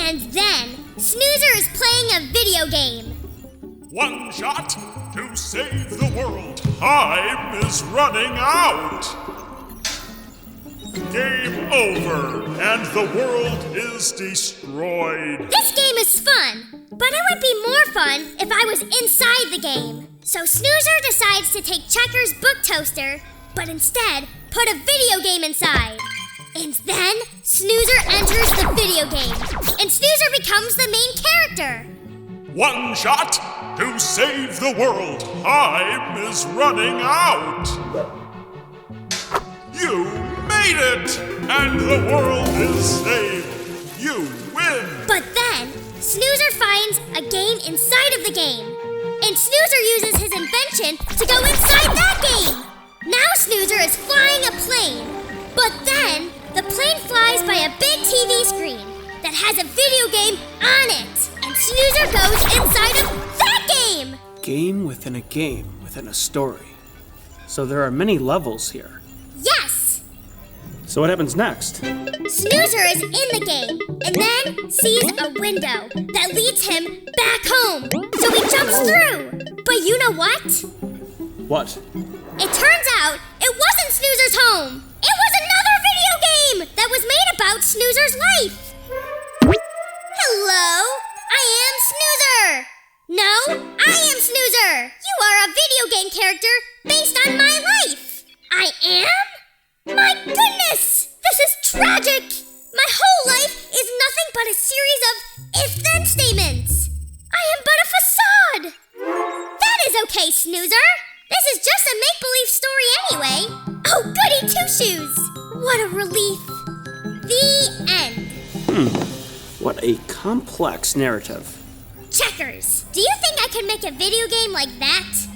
And then, Snoozer is playing a video game. One shot to save the world. Time is running out. Game over, and the world is destroyed. This game is fun, but it would be more fun if I was inside the game. So Snoozer decides to take Checker's book toaster, but instead put a video game inside. And then Snoozer enters the video game, and Snoozer becomes the main character. One shot to save the world. Time is running out. You made it, and the world is saved. You win. But then, Snoozer finds a game inside of the game, and Snoozer uses his invention to go inside that game. Now Snoozer is flying a plane, but then the plane flies by a big TV screen that has a video game on it, and Snoozer goes inside of that game. Game within a story. So there are many levels here. Yes! So what happens next? Snoozer is in the game, and then sees a window that leads him back home. So he jumps through. But you know what? What? It turns out it wasn't Snoozer's home. It was another video game that was made about Snoozer's life. Hello, I am Snoozer. No, I am Snoozer. You are a video game character based on my life. I am? My goodness, this is tragic. My whole life is nothing but a series of if-then statements. I am but a facade. That is okay, Snoozer. This is just a make-believe story anyway. Oh, goody two-shoes. What a relief. The end. What a complex narrative. Checkers. Do you think I could make a video game like that?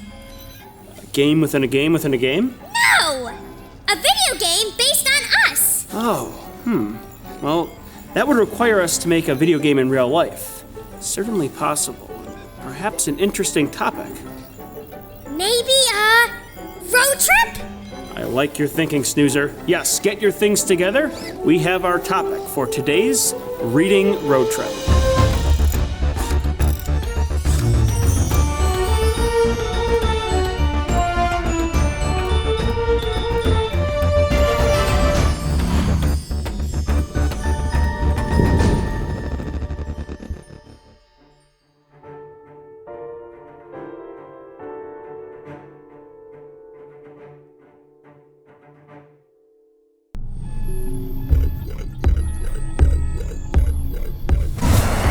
A game within a game within a game? No! A video game based on us. Oh, Well, that would require us to make a video game in real life. Certainly possible. Perhaps an interesting topic. Maybe a road trip? I like your thinking, Snoozer. Yes, get your things together. We have our topic for today's reading road trip.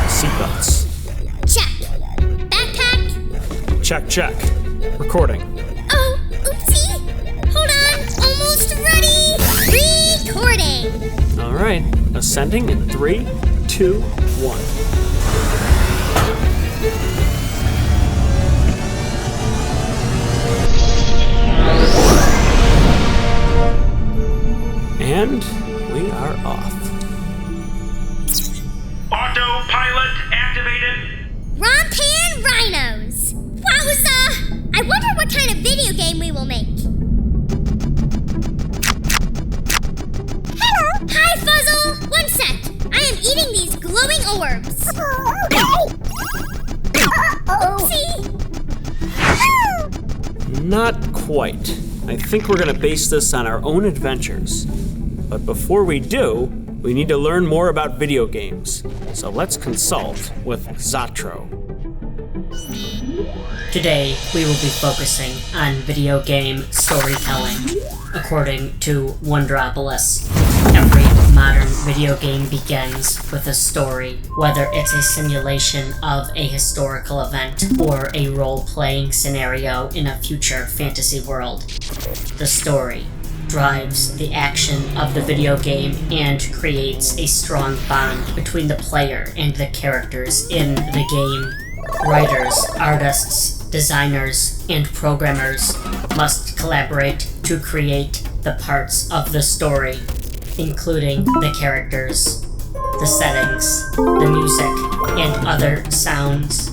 Seatbelts. Check. Backpack? Check. Recording. Oh, oopsie. Hold on. Almost ready. Recording. All right. Ascending in 3, 2, 1. And we are off. Autopilot activated. Rompan Rhinos. Wowza. I wonder what kind of video game we will make. Hello. Hi, Fuzzle. One sec. I am eating these glowing orbs. Oopsie. Not quite. I think we're going to base this on our own adventures. But before we do, we need to learn more about video games. So let's consult with Zatro. Today, we will be focusing on video game storytelling. According to Wonderopolis, every modern video game begins with a story, whether it's a simulation of a historical event or a role-playing scenario in a future fantasy world. The story drives the action of the video game and creates a strong bond between the player and the characters in the game. Writers, artists, designers, and programmers must collaborate to create the parts of the story, including the characters, the settings, the music, and other sounds,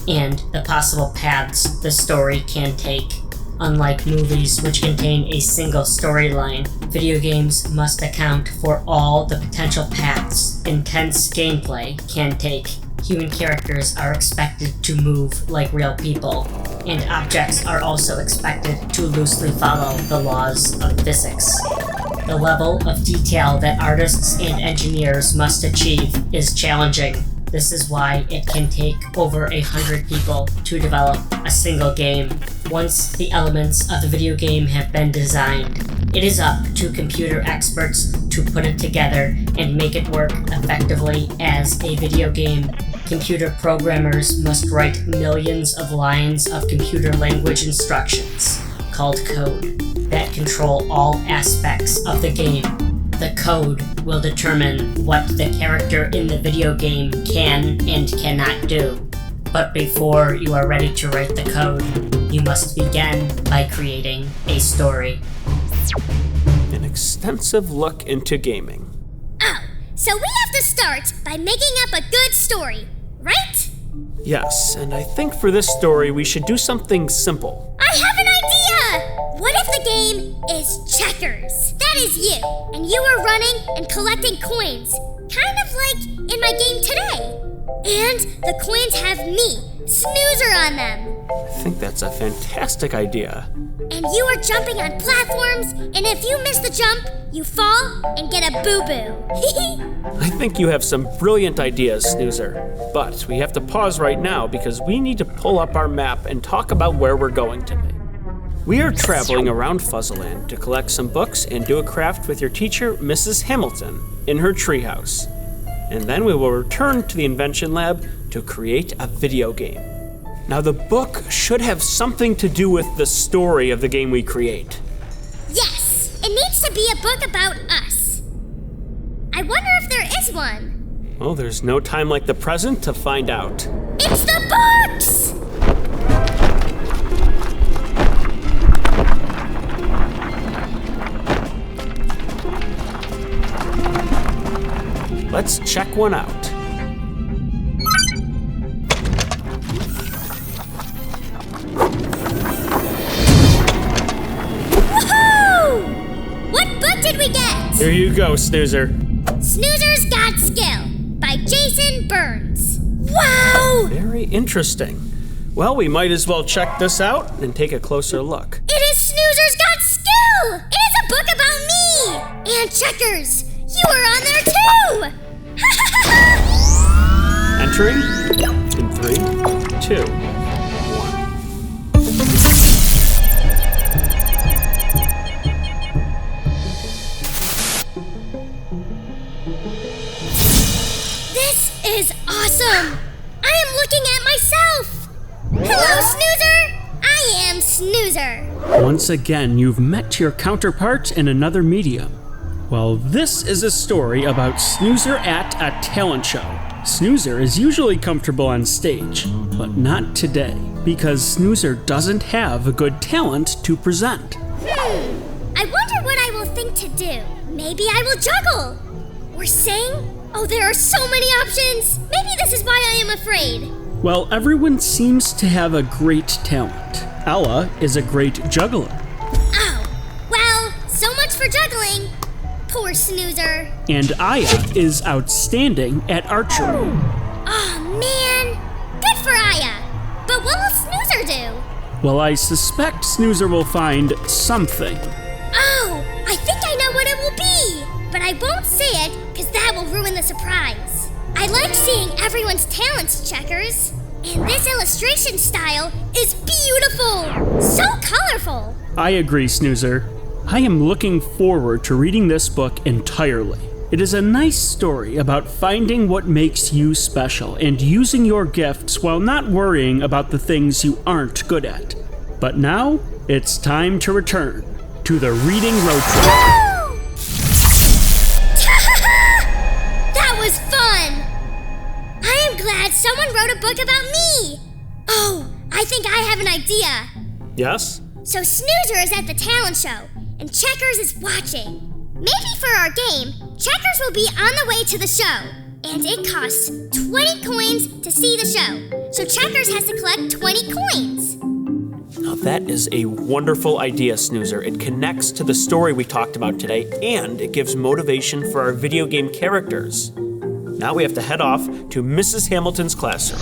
and the possible paths the story can take. Unlike movies, which contain a single storyline, video games must account for all the potential paths intense gameplay can take. Human characters are expected to move like real people, and objects are also expected to loosely follow the laws of physics. The level of detail that artists and engineers must achieve is challenging. This is why it can take over 100 people to develop a single game. Once the elements of the video game have been designed, it is up to computer experts to put it together and make it work effectively as a video game. Computer programmers must write millions of lines of computer language instructions, called code, that control all aspects of the game. The code will determine what the character in the video game can and cannot do. But before you are ready to write the code, you must begin by creating a story. An extensive look into gaming. Oh, so we have to start by making up a good story, right? Yes, and I think for this story we should do something simple. I have an idea! What if the game is checkers? That is you, and you are running and collecting coins, kind of like in my game today. And the coins have me, Snoozer, on them. I think that's a fantastic idea. And you are jumping on platforms, and if you miss the jump, you fall and get a boo-boo. I think you have some brilliant ideas, Snoozer. But we have to pause right now because we need to pull up our map and talk about where we're going today. We are traveling around Fuzzleland to collect some books and do a craft with your teacher, Mrs. Hamilton, in her treehouse. And then we will return to the Invention Lab to create a video game. Now the book should have something to do with the story of the game we create. Yes, it needs to be a book about us. I wonder if there is one. Well, there's no time like the present to find out. It's the books! Let's check one out. Woohoo! What book did we get? Here you go, Snoozer. Snoozer's Got Skill by Jason Burns. Wow! Very interesting. Well, we might as well check this out and take a closer look. It is Snoozer's Got Skill! It is a book about me! And checkers! You are on there too! Entering in 3, 2, 1. This is awesome! I am looking at myself! Hello, Snoozer! I am Snoozer. Once again, you've met your counterpart in another medium. Well, this is a story about Snoozer at a talent show. Snoozer is usually comfortable on stage, but not today, because Snoozer doesn't have a good talent to present. I wonder what I will think to do. Maybe I will juggle. Or sing? Oh, there are so many options. Maybe this is why I am afraid. Well, everyone seems to have a great talent. Ella is a great juggler. Oh, well, so much for juggling. Poor Snoozer. And Aya is outstanding at archery. Oh, man. Good for Aya. But what will Snoozer do? Well, I suspect Snoozer will find something. Oh, I think I know what it will be. But I won't say it, because that will ruin the surprise. I like seeing everyone's talents, Checkers. And this illustration style is beautiful. So colorful. I agree, Snoozer. I am looking forward to reading this book entirely. It is a nice story about finding what makes you special and using your gifts while not worrying about the things you aren't good at. But now, it's time to return to the reading road trip. That was fun! I am glad someone wrote a book about me! Oh, I think I have an idea. Yes? So Snoozer is at the talent show, and Checkers is watching. Maybe for our game, Checkers will be on the way to the show, and it costs 20 coins to see the show. So Checkers has to collect 20 coins. Now that is a wonderful idea, Snoozer. It connects to the story we talked about today, and it gives motivation for our video game characters. Now we have to head off to Mrs. Hamilton's classroom.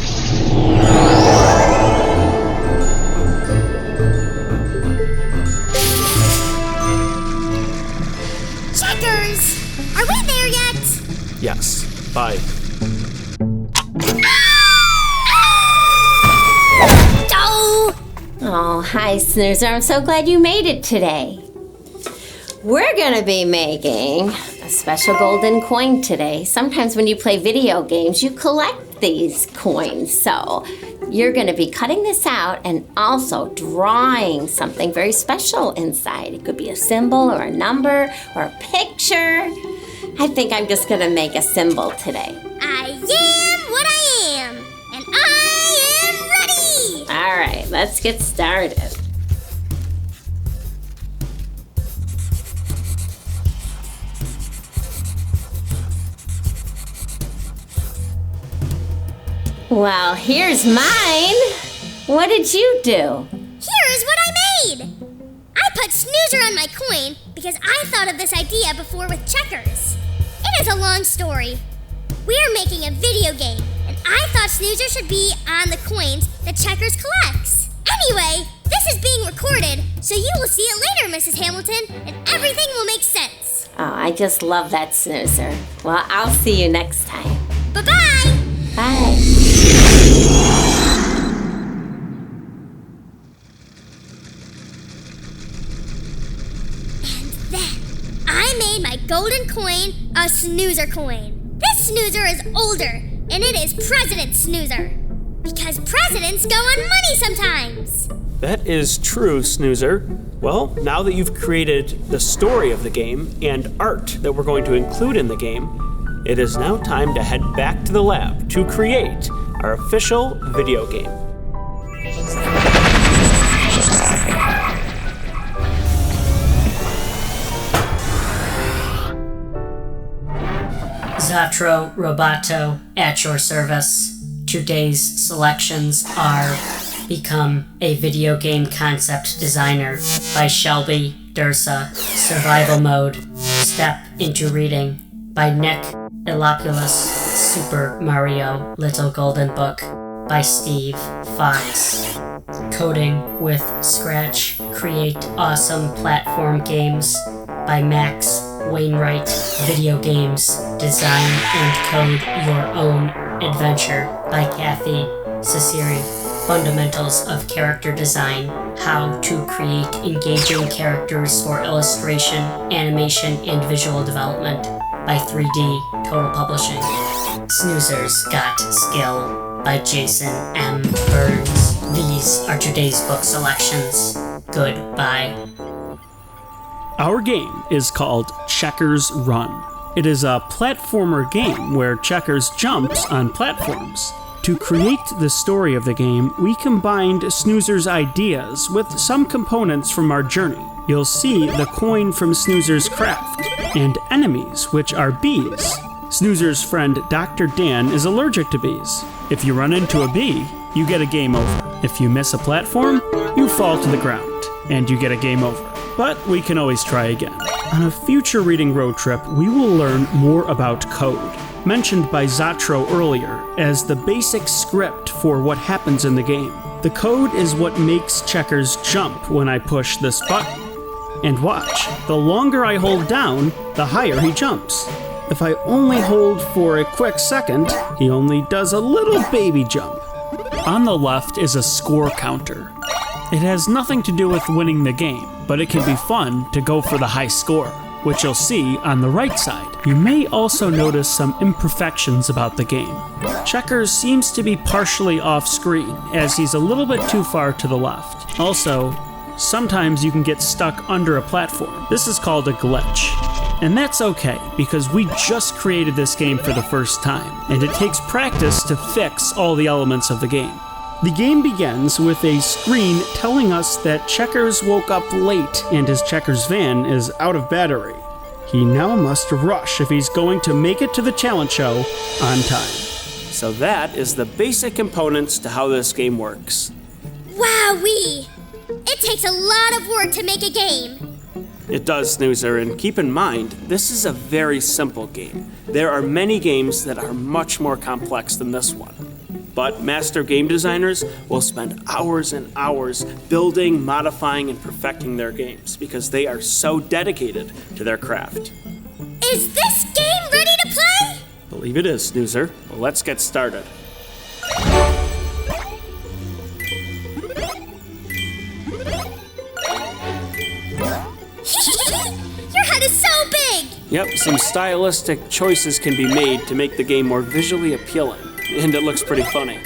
Checkers! Are we there yet? Yes, bye. Oh, hi, Snoozer. I'm so glad you made it today. We're gonna be making a special golden coin today. Sometimes when you play video games, you collect these coins. So you're gonna be cutting this out and also drawing something very special inside. It could be a symbol or a number or a picture. I think I'm just gonna make a symbol today. I am what I am, and I am ready! All right, let's get started. Well, here's mine. What did you do? Here is what I made! I put Snoozer on my coin because I thought of this idea before with checkers. It is a long story. We are making a video game, and I thought Snoozer should be on the coins that Checkers collects. Anyway, this is being recorded, so you will see it later, Mrs. Hamilton, and everything will make sense. Oh, I just love that, Snoozer. Well, I'll see you next time. Bye-bye! Bye. Then, I made my golden coin a Snoozer coin. This Snoozer is older, and it is President Snoozer. Because presidents go on money sometimes. That is true, Snoozer. Well, now that you've created the story of the game and art that we're going to include in the game, it is now time to head back to the lab to create our official video game. Zatro Roboto at your service. Today's selections are Become a Video Game Concept Designer by Shelby Dursa, Survival Mode, Step into Reading by Nick Elopoulos, Super Mario Little Golden Book by Steve Fox, Coding with Scratch, Create Awesome Platform Games by Max Wainwright, Video Games, Design and Code Your Own Adventure by Kathy Cesari, Fundamentals of Character Design, How to Create Engaging Characters for Illustration, Animation, and Visual Development by 3D Total Publishing, Snoozer's Got Skill by Jason M. Burns. These are today's book selections. Goodbye. Our game is called Checkers Run. It is a platformer game where Checkers jumps on platforms. To create the story of the game, we combined Snoozer's ideas with some components from our journey. You'll see the coin from Snoozer's craft, and enemies, which are bees. Snoozer's friend Dr. Dan is allergic to bees. If you run into a bee, you get a game over. If you miss a platform, you fall to the ground, and you get a game over. But we can always try again. On a future reading road trip, we will learn more about code, mentioned by Zatro earlier as the basic script for what happens in the game. The code is what makes Checkers jump when I push this button. And watch, the longer I hold down, the higher he jumps. If I only hold for a quick second, he only does a little baby jump. On the left is a score counter. It has nothing to do with winning the game, but it can be fun to go for the high score, which you'll see on the right side. You may also notice some imperfections about the game. Checkers seems to be partially off screen, as he's a little bit too far to the left. Also, sometimes you can get stuck under a platform. This is called a glitch. And that's okay, because we just created this game for the first time, and it takes practice to fix all the elements of the game. The game begins with a screen telling us that Checkers woke up late and his Checkers van is out of battery. He now must rush if he's going to make it to the challenge show on time. So that is the basic components to how this game works. Wowee! takes a lot of work to make a game. It does, Snoozer, and keep in mind, this is a very simple game. There are many games that are much more complex than this one. But master game designers will spend hours and hours building, modifying, and perfecting their games because they are so dedicated to their craft. Is this game ready to play? Believe it is, Snoozer. Well, let's get started. Your head is so big! Yep, some stylistic choices can be made to make the game more visually appealing, and it looks pretty funny.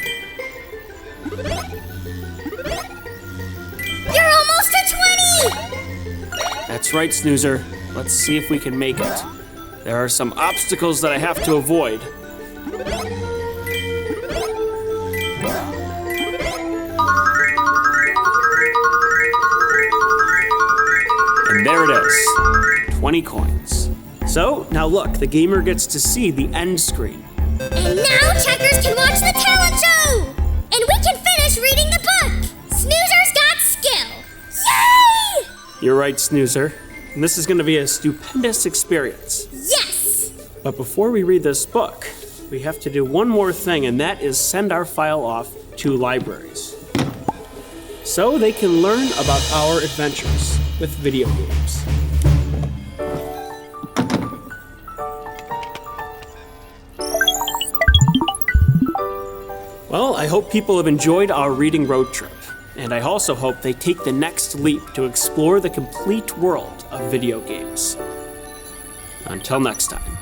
You're almost to 20! That's right, Snoozer. Let's see if we can make it. There are some obstacles that I have to avoid. And there it is, 20 coins. So, now look, the gamer gets to see the end screen. And now checkers can watch the talent show! And we can finish reading the book! Snoozer's got skill! Yay! You're right, Snoozer. And this is going to be a stupendous experience. Yes! But before we read this book, we have to do one more thing, and that is send our file off to libraries, so they can learn about our adventures with video games. Well, I hope people have enjoyed our reading road trip, and I also hope they take the next leap to explore the complete world of video games. Until next time.